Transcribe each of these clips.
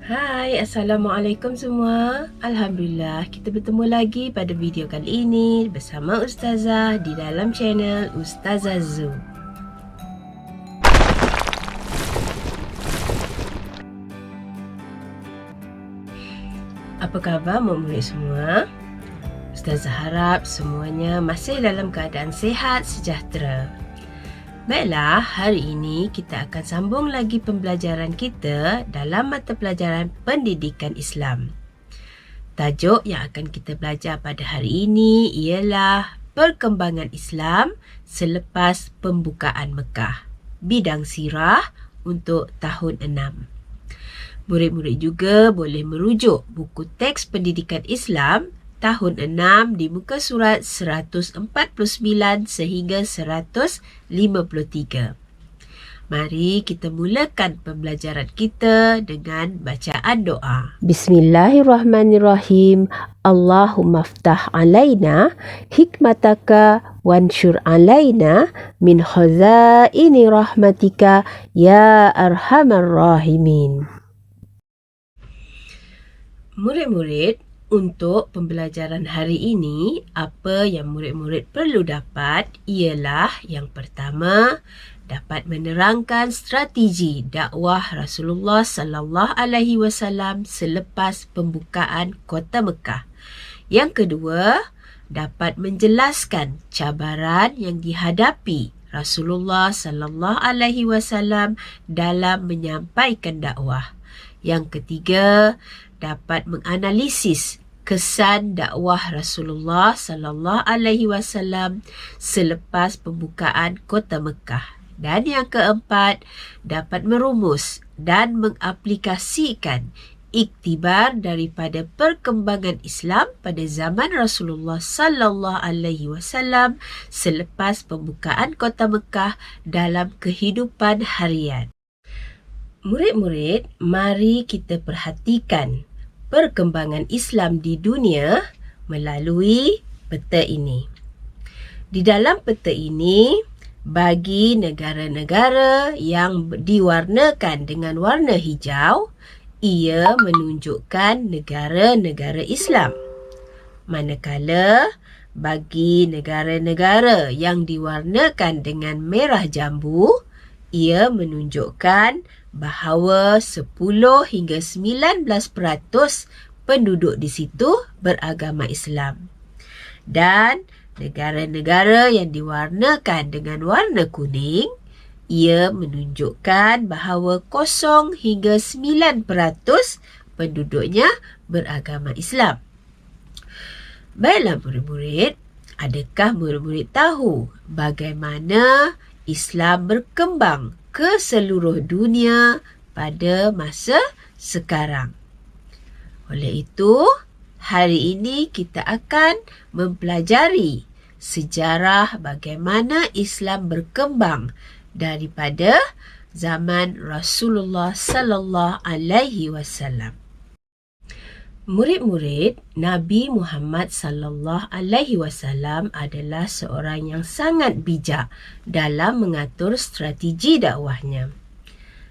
Hai, Assalamualaikum semua. Alhamdulillah, kita bertemu lagi pada video kali ini bersama Ustazah di dalam channel Ustazah Zu. Apa khabar murid-murid semua? Ustazah harap semuanya masih dalam keadaan sihat sejahtera. Baiklah, hari ini kita akan sambung lagi pembelajaran kita dalam mata pelajaran Pendidikan Islam. Tajuk yang akan kita belajar pada hari ini ialah Perkembangan Islam selepas pembukaan Mekah, bidang sirah untuk tahun 6. Murid-murid juga boleh merujuk buku teks Pendidikan Islam tahun 6 di muka surat 149 sehingga 153. Mari kita mulakan pembelajaran kita dengan bacaan doa. Bismillahirrahmanirrahim. Allahumma ftah alaina hikmataka wanshur alaina min khazaini rahmatika ya arhamar rahimin. Murid-murid, untuk pembelajaran hari ini, apa yang murid-murid perlu dapat ialah yang pertama, dapat menerangkan strategi dakwah Rasulullah sallallahu alaihi wasallam selepas pembukaan kota Mekah. Yang kedua, dapat menjelaskan cabaran yang dihadapi Rasulullah sallallahu alaihi wasallam dalam menyampaikan dakwah. Yang ketiga, dapat menganalisis kesan dakwah Rasulullah sallallahu alaihi wasallam selepas pembukaan kota Mekah. Dan yang keempat, dapat merumus dan mengaplikasikan iktibar daripada perkembangan Islam pada zaman Rasulullah sallallahu alaihi wasallam selepas pembukaan kota Mekah dalam kehidupan harian. Murid-murid, mari kita perhatikan perkembangan Islam di dunia melalui peta ini. Di dalam peta ini, bagi negara-negara yang diwarnakan dengan warna hijau, ia menunjukkan negara-negara Islam. Manakala bagi negara-negara yang diwarnakan dengan merah jambu, ia menunjukkan bahawa 10 hingga 19% penduduk di situ beragama Islam. Dan negara-negara yang diwarnakan dengan warna kuning, ia menunjukkan bahawa 0 hingga 9% penduduknya beragama Islam. Baiklah murid-murid, adakah murid-murid tahu bagaimana Islam berkembang ke seluruh dunia pada masa sekarang? Oleh itu, hari ini kita akan mempelajari sejarah bagaimana Islam berkembang daripada zaman Rasulullah sallallahu alaihi wasallam. Murid-murid, Nabi Muhammad sallallahu alaihi wasallam adalah seorang yang sangat bijak dalam mengatur strategi dakwahnya.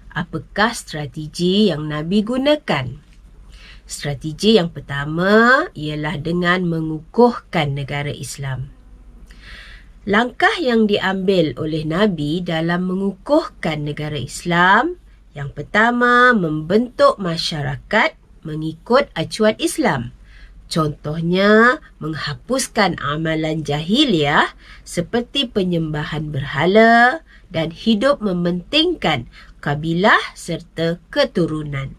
Apakah strategi yang Nabi gunakan? Strategi yang pertama ialah dengan mengukuhkan negara Islam. Langkah yang diambil oleh Nabi dalam mengukuhkan negara Islam, yang pertama, membentuk masyarakat mengikut acuan Islam. Contohnya, menghapuskan amalan jahiliah seperti penyembahan berhala dan hidup mementingkan kabilah serta keturunan.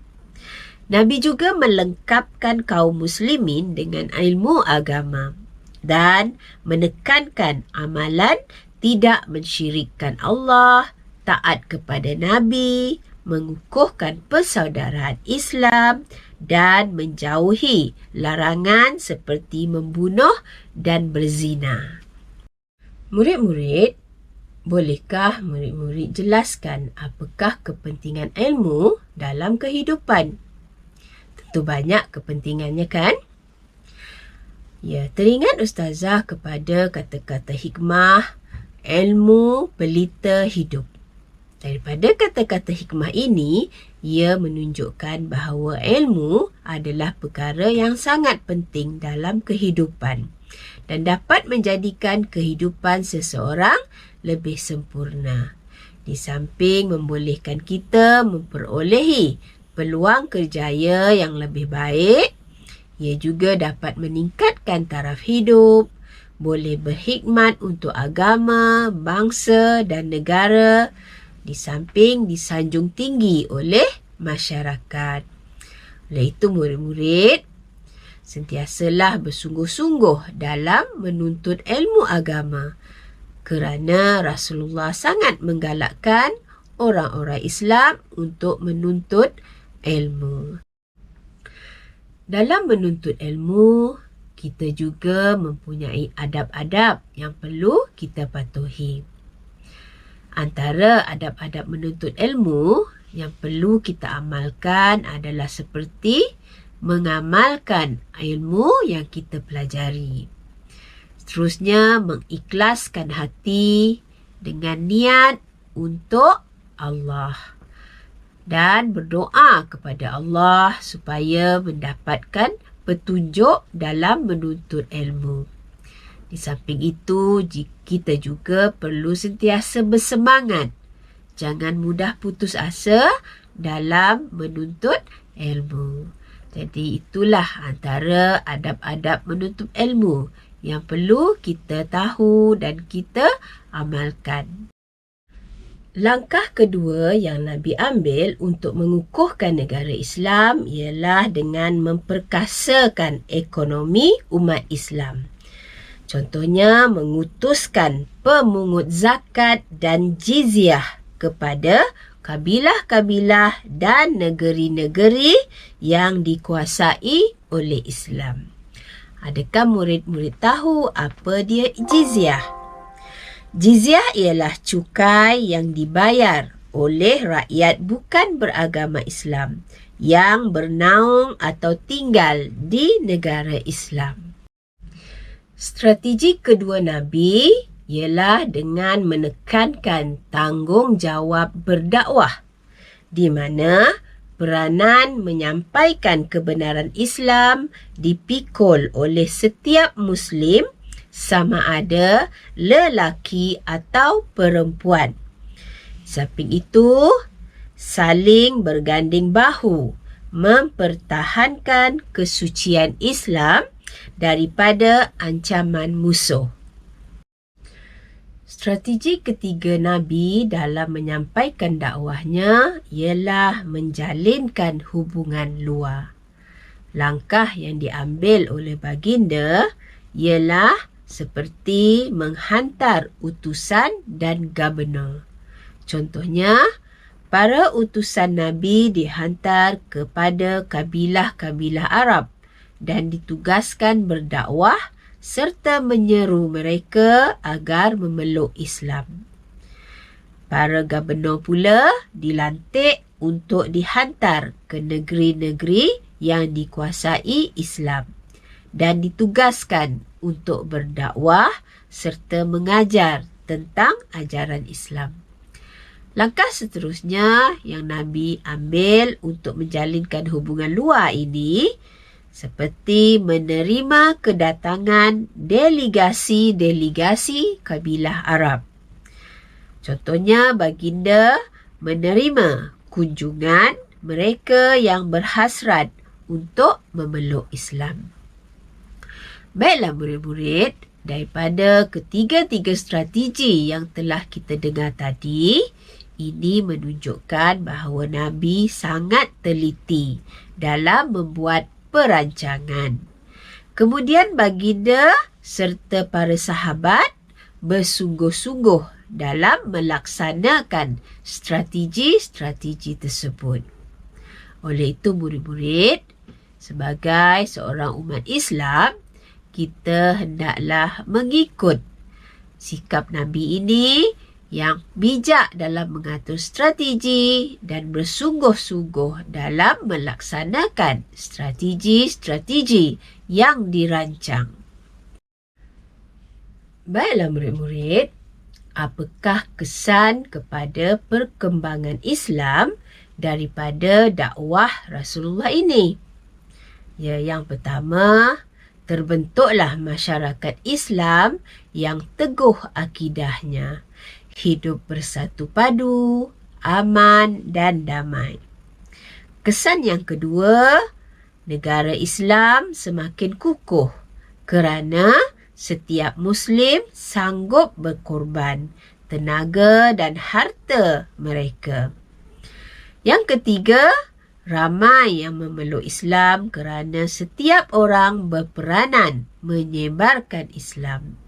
Nabi juga melengkapkan kaum muslimin dengan ilmu agama dan menekankan amalan tidak mensyirikkan Allah, taat kepada Nabi, mengukuhkan persaudaraan Islam dan menjauhi larangan seperti membunuh dan berzina. Murid-murid, bolehkah murid-murid jelaskan apakah kepentingan ilmu dalam kehidupan? Tentu banyak kepentingannya, kan? Ya, teringat Ustazah kepada kata-kata hikmah, ilmu pelita hidup. Daripada kata-kata hikmah ini, ia menunjukkan bahawa ilmu adalah perkara yang sangat penting dalam kehidupan dan dapat menjadikan kehidupan seseorang lebih sempurna. Di samping membolehkan kita memperolehi peluang kerjaya yang lebih baik, ia juga dapat meningkatkan taraf hidup, boleh berkhidmat untuk agama, bangsa dan negara, di samping disanjung tinggi oleh masyarakat. Oleh itu, murid-murid, sentiasalah bersungguh-sungguh dalam menuntut ilmu agama kerana Rasulullah sangat menggalakkan orang-orang Islam untuk menuntut ilmu. Dalam menuntut ilmu, kita juga mempunyai adab-adab yang perlu kita patuhi. Antara adab-adab menuntut ilmu yang perlu kita amalkan adalah seperti mengamalkan ilmu yang kita pelajari. Seterusnya, mengikhlaskan hati dengan niat untuk Allah dan berdoa kepada Allah supaya mendapatkan petunjuk dalam menuntut ilmu. Di samping itu, kita juga perlu sentiasa bersemangat. Jangan mudah putus asa dalam menuntut ilmu. Jadi itulah antara adab-adab menuntut ilmu yang perlu kita tahu dan kita amalkan. Langkah kedua yang Nabi ambil untuk mengukuhkan negara Islam ialah dengan memperkasakan ekonomi umat Islam. Contohnya, mengutuskan pemungut zakat dan jizyah kepada kabilah-kabilah dan negeri-negeri yang dikuasai oleh Islam. Adakah murid-murid tahu apa dia jizyah? Jizyah ialah cukai yang dibayar oleh rakyat bukan beragama Islam yang bernaung atau tinggal di negara Islam. Strategi kedua Nabi ialah dengan menekankan tanggungjawab berdakwah, di mana peranan menyampaikan kebenaran Islam dipikul oleh setiap Muslim sama ada lelaki atau perempuan. Samping itu, saling berganding bahu mempertahankan kesucian Islam daripada ancaman musuh. Strategi ketiga Nabi dalam menyampaikan dakwahnya ialah menjalinkan hubungan luar. Langkah yang diambil oleh baginda ialah seperti menghantar utusan dan gubernur. Contohnya, para utusan Nabi dihantar kepada kabilah-kabilah Arab dan ditugaskan berdakwah serta menyeru mereka agar memeluk Islam. Para gubernur pula dilantik untuk dihantar ke negeri-negeri yang dikuasai Islam dan ditugaskan untuk berdakwah serta mengajar tentang ajaran Islam. Langkah seterusnya yang Nabi ambil untuk menjalinkan hubungan luar ini seperti menerima kedatangan delegasi-delegasi kabilah Arab. Contohnya, baginda menerima kunjungan mereka yang berhasrat untuk memeluk Islam. Baiklah murid-murid, daripada ketiga-tiga strategi yang telah kita dengar tadi, ini menunjukkan bahawa Nabi sangat teliti dalam membuat perancangan. Kemudian baginda serta para sahabat bersungguh-sungguh dalam melaksanakan strategi-strategi tersebut. Oleh itu murid-murid, sebagai seorang umat Islam, kita hendaklah mengikut sikap Nabi ini yang bijak dalam mengatur strategi dan bersungguh-sungguh dalam melaksanakan strategi-strategi yang dirancang. Baiklah murid-murid, apakah kesan kepada perkembangan Islam daripada dakwah Rasulullah ini? Ya, yang pertama, terbentuklah masyarakat Islam yang teguh akidahnya, hidup bersatu padu, aman dan damai. Kesan yang kedua, negara Islam semakin kukuh kerana setiap Muslim sanggup berkorban tenaga dan harta mereka. Yang ketiga, ramai yang memeluk Islam kerana setiap orang berperanan menyebarkan Islam.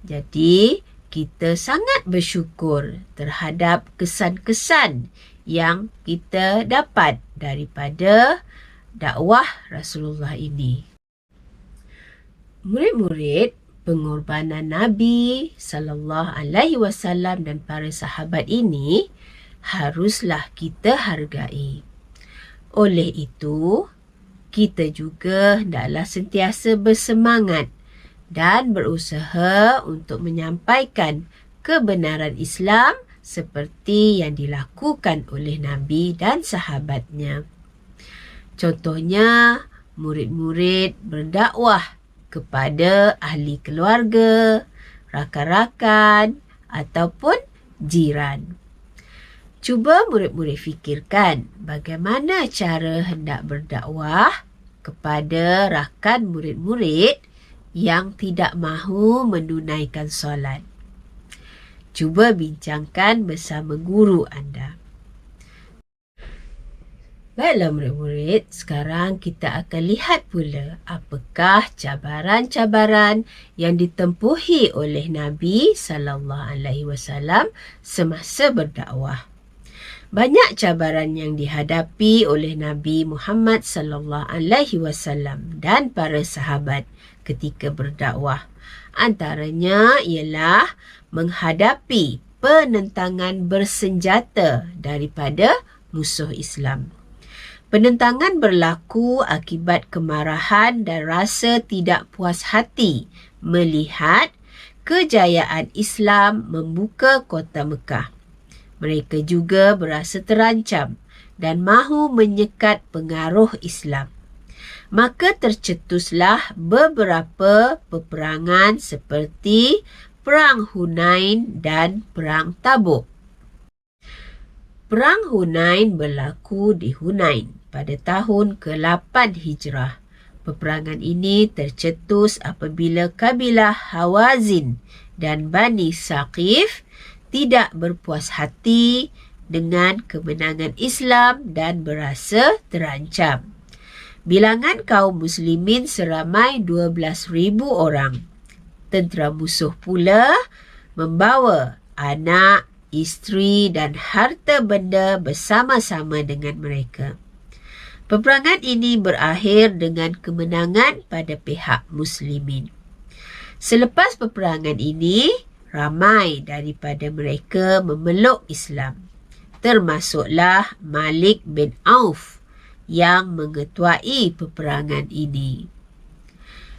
Jadi, kita sangat bersyukur terhadap kesan-kesan yang kita dapat daripada dakwah Rasulullah ini. Murid-murid, pengorbanan Nabi SAW dan para sahabat ini haruslah kita hargai. Oleh itu, kita juga hendaklah sentiasa bersemangat dan berusaha untuk menyampaikan kebenaran Islam seperti yang dilakukan oleh Nabi dan sahabatnya. Contohnya, murid-murid berdakwah kepada ahli keluarga, rakan-rakan ataupun jiran. Cuba murid-murid fikirkan bagaimana cara hendak berdakwah kepada rakan murid-murid yang tidak mahu menunaikan solat. Cuba bincangkan bersama guru anda. Baiklah murid-murid, sekarang kita akan lihat pula apakah cabaran-cabaran yang ditempuhi oleh Nabi SAW semasa berdakwah. Banyak cabaran yang dihadapi oleh Nabi Muhammad SAW dan para sahabat ketika berdakwah. Antaranya ialah menghadapi penentangan bersenjata daripada musuh Islam. Penentangan berlaku akibat kemarahan dan rasa tidak puas hati melihat kejayaan Islam membuka kota Mekah. Mereka juga berasa terancam dan mahu menyekat pengaruh Islam. Maka tercetuslah beberapa peperangan seperti Perang Hunain dan Perang Tabuk. Perang Hunain berlaku di Hunain pada tahun ke-8 Hijrah. Peperangan ini tercetus apabila kabilah Hawazin dan Bani Saqif tidak berpuas hati dengan kemenangan Islam dan berasa terancam. Bilangan kaum muslimin seramai 12,000 orang. Tentera musuh pula membawa anak, isteri dan harta benda bersama-sama dengan mereka. Peperangan ini berakhir dengan kemenangan pada pihak muslimin. Selepas peperangan ini, ramai daripada mereka memeluk Islam. Termasuklah Malik bin Auf yang mengetuai peperangan ini.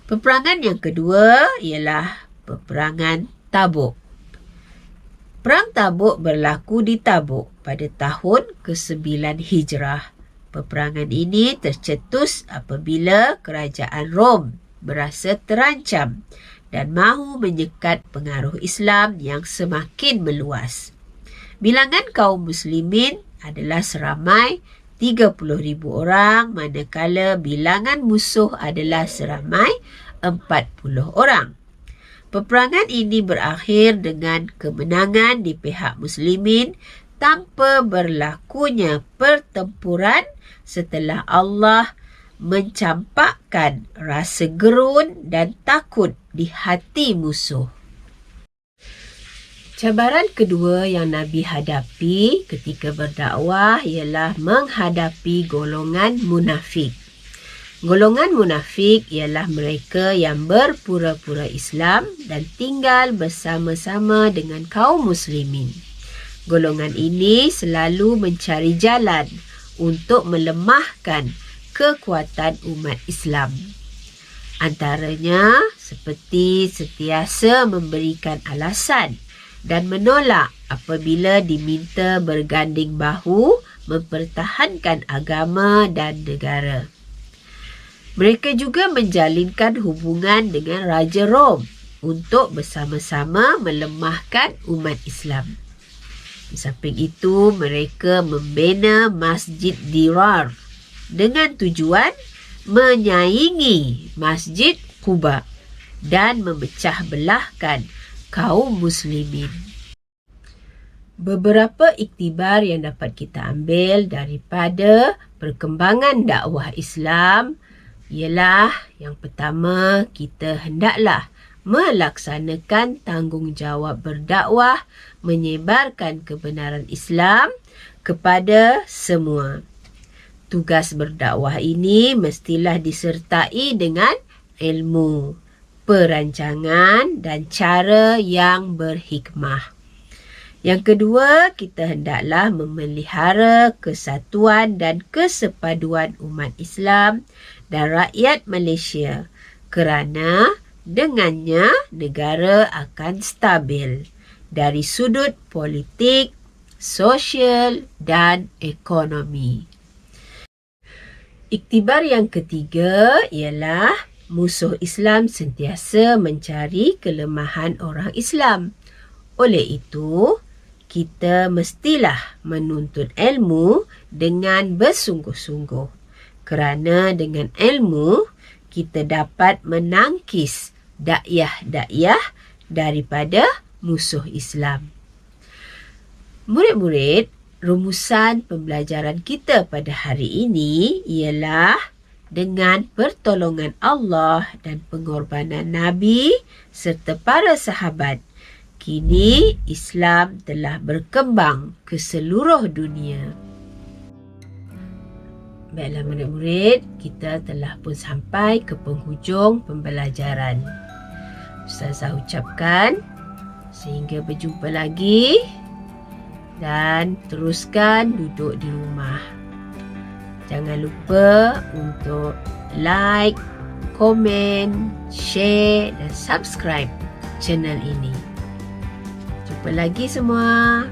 Peperangan yang kedua ialah Peperangan Tabuk. Perang Tabuk berlaku di Tabuk pada tahun ke-9 Hijrah. Peperangan ini tercetus apabila kerajaan Rom berasa terancam dan mahu menyekat pengaruh Islam yang semakin meluas. Bilangan kaum muslimin adalah seramai 30,000 orang, manakala bilangan musuh adalah seramai 40 orang. Peperangan ini berakhir dengan kemenangan di pihak muslimin tanpa berlakunya pertempuran setelah Allah mencampakkan rasa gerun dan takut di hati musuh. Cabaran kedua yang Nabi hadapi ketika berdakwah ialah menghadapi golongan munafik. Golongan munafik ialah mereka yang berpura-pura Islam dan tinggal bersama-sama dengan kaum muslimin. Golongan ini selalu mencari jalan untuk melemahkan kekuatan umat Islam. Antaranya seperti sentiasa memberikan alasan dan menolak apabila diminta berganding bahu mempertahankan agama dan negara. Mereka juga menjalinkan hubungan dengan Raja Rom untuk bersama-sama melemahkan umat Islam. Di samping itu, mereka membina Masjid Dirar dengan tujuan menyaingi Masjid Quba dan memecah belahkan kaum muslimin. Beberapa iktibar yang dapat kita ambil daripada perkembangan dakwah Islam ialah yang pertama, kita hendaklah melaksanakan tanggungjawab berdakwah menyebarkan kebenaran Islam kepada semua. Tugas berdakwah ini mestilah disertai dengan ilmu, perancangan dan cara yang berhikmah. Yang kedua, kita hendaklah memelihara kesatuan dan kesepaduan umat Islam dan rakyat Malaysia kerana dengannya negara akan stabil dari sudut politik, sosial dan ekonomi. Iktibar yang ketiga ialah musuh Islam sentiasa mencari kelemahan orang Islam. Oleh itu, kita mestilah menuntut ilmu dengan bersungguh-sungguh. Kerana dengan ilmu, kita dapat menangkis dakyah-dakyah daripada musuh Islam. Murid-murid, rumusan pembelajaran kita pada hari ini ialah dengan pertolongan Allah dan pengorbanan Nabi serta para sahabat, kini Islam telah berkembang ke seluruh dunia. Baiklah murid-murid, kita telah pun sampai ke penghujung pembelajaran. Ustazah ucapkan sehingga berjumpa lagi dan teruskan duduk di rumah. Jangan lupa untuk like, komen, share dan subscribe channel ini. Jumpa lagi semua.